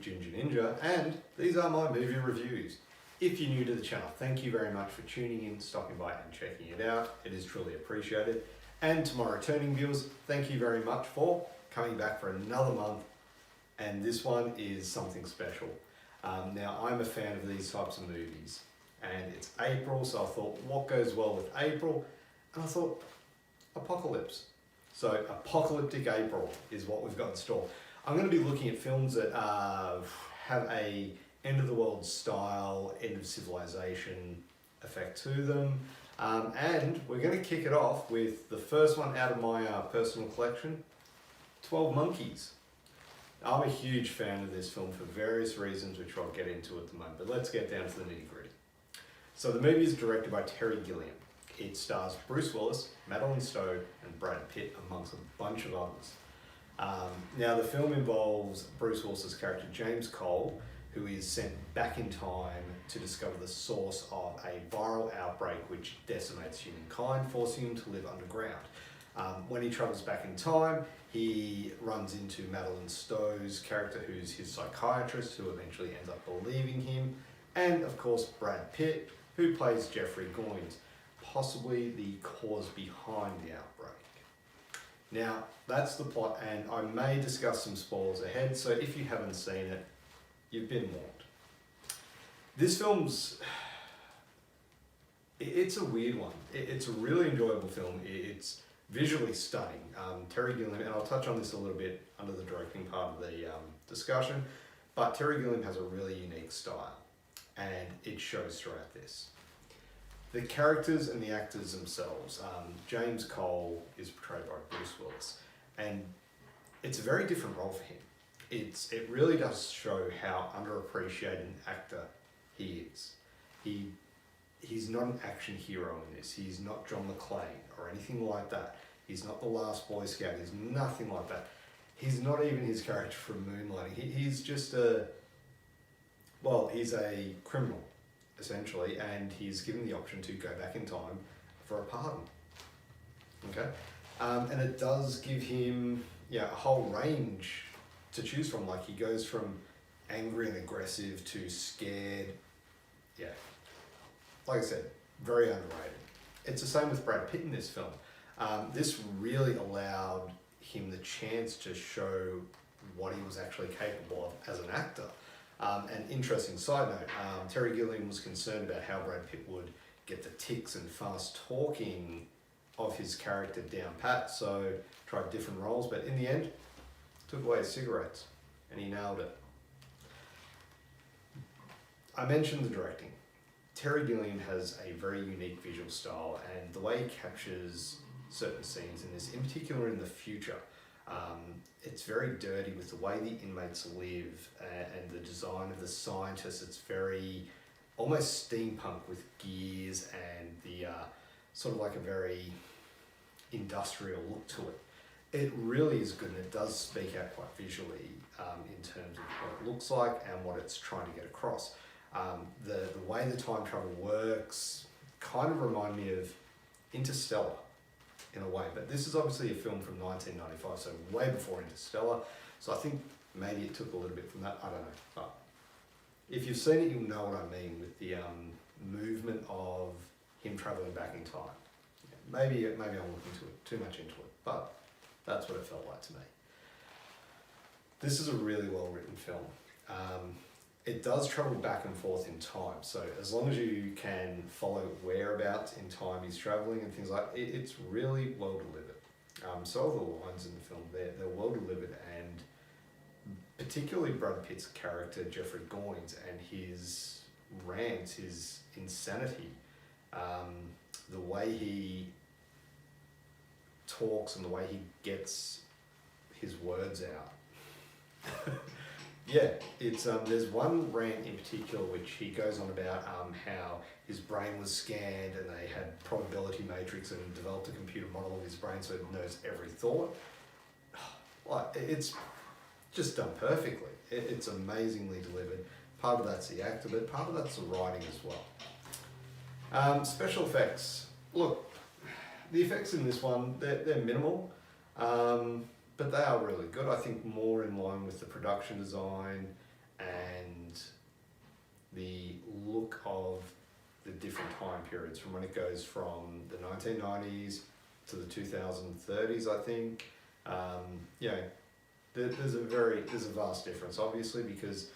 Ginger Ninja, and these are my movie reviews. If you're new to the channel, thank you very much for tuning in, stopping by and checking it out. It is truly appreciated. And to my returning viewers, thank you very much for coming back for another month. And this one is something special. Now, I'm a fan of these types of movies, and it's April, so I thought, what goes well with April? And I thought, apocalypse. So, Apocalyptic April is what we've got in store. I'm going to be looking at films that have a end of the world style, end of civilization effect to them. And we're going to kick it off with the first one out of my personal collection, 12 Monkeys. I'm a huge fan of this film for various reasons, which I'll get into at the moment, but let's get down to the nitty gritty. So the movie is directed by Terry Gilliam. It stars Bruce Willis, Madeleine Stowe, and Brad Pitt, amongst a bunch of others. Now the film involves Bruce Willis's character James Cole, who is sent back in time to discover the source of a viral outbreak which decimates humankind, forcing him to live underground. When he travels back in time, he runs into Madeleine Stowe's character, who's his psychiatrist, who eventually ends up believing him, and of course Brad Pitt, who plays Jeffrey Goins, possibly the cause behind the outbreak. Now, that's the plot, and I may discuss some spoilers ahead, so if you haven't seen it, you've been warned. This film's... it's a weird one. It's a really enjoyable film. It's visually stunning. Terry Gilliam, and I'll touch on this a little bit under the directing part of the discussion, but Terry Gilliam has a really unique style, and it shows throughout this. The characters and the actors themselves, James Cole is portrayed by Bruce Willis, and it's a very different role for him. It really does show how underappreciated an actor he is. He's not an action hero in this. He's not John McClane or anything like that. He's not the last Boy Scout. He's nothing like that. He's not even his character from Moonlighting. He's just he's a criminal, essentially, and he's given the option to go back in time for a pardon. Okay? And it does give him a whole range to choose from. Like, he goes from angry and aggressive to scared. Yeah. Like I said, very underrated. It's the same with Brad Pitt in this film. This really allowed him the chance to show what he was actually capable of as an actor. An interesting side note, Terry Gilliam was concerned about how Brad Pitt would get the tics and fast talking of his character down pat, so tried different roles, but in the end, took away his cigarettes, and he nailed it. I mentioned the directing. Terry Gilliam has a very unique visual style, and the way he captures certain scenes in this, in particular in the future, it's very dirty with the way the inmates live and the design of the scientists. It's very almost steampunk with gears and the sort of like a very industrial look to it. It really is good, and it does speak out quite visually in terms of what it looks like and what it's trying to get across. The way the time travel works kind of remind me of Interstellar in a way, but this is obviously a film from 1995, so way before Interstellar, so I think maybe it took a little bit from that, I don't know, but if you've seen it, you'll know what I mean with the movement of him travelling back in time. Maybe I'm looking too much into it, but that's what it felt like to me. This is a really well written film. It does travel back and forth in time, so as long as you can follow whereabouts in time he's traveling and things like that, it's really well delivered. So all the lines in the film, they're well delivered, and particularly Brad Pitt's character, Jeffrey Goins, and his rants, his insanity, the way he talks and the way he gets his words out. Yeah, it's there's one rant in particular which he goes on about how his brain was scanned and they had probability matrix and developed a computer model of his brain so it knows every thought. Like, it's just done perfectly. It's amazingly delivered. Part of that's the actor, but part of that's the writing as well. Special effects. Look, the effects in this one, they're minimal. But they are really good. I think more in line with the production design and the look of the different time periods from when it goes from the 1990s to the 2030s, I think. There's a vast difference, obviously, because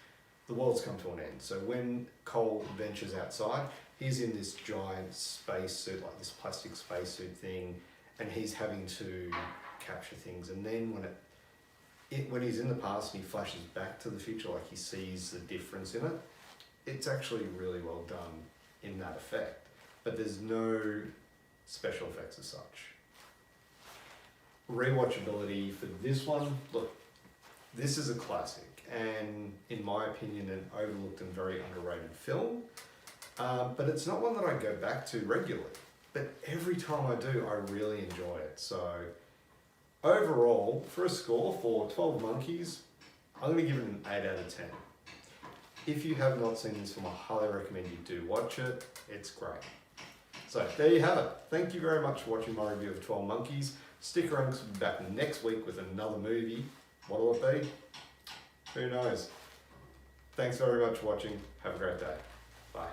the world's come to an end. So when Cole ventures outside, he's in this giant spacesuit, like this plastic spacesuit thing, and he's having to capture things. And then when he's in the past and he flashes back to the future, like he sees the difference in it, it's actually really well done in that effect. But there's no special effects as such. Rewatchability for this one, look, this is a classic, and in my opinion, an overlooked and very underrated film. But it's not one that I go back to regularly. But every time I do, I really enjoy it. So overall, for a score for 12 Monkeys, I'm going to give it an 8 out of 10. If you have not seen this film, I highly recommend you do watch it. It's great. So there you have it. Thank you very much for watching my review of 12 Monkeys. Stick around because we'll be back next week with another movie. What'll it be? Who knows? Thanks very much for watching. Have a great day. Bye.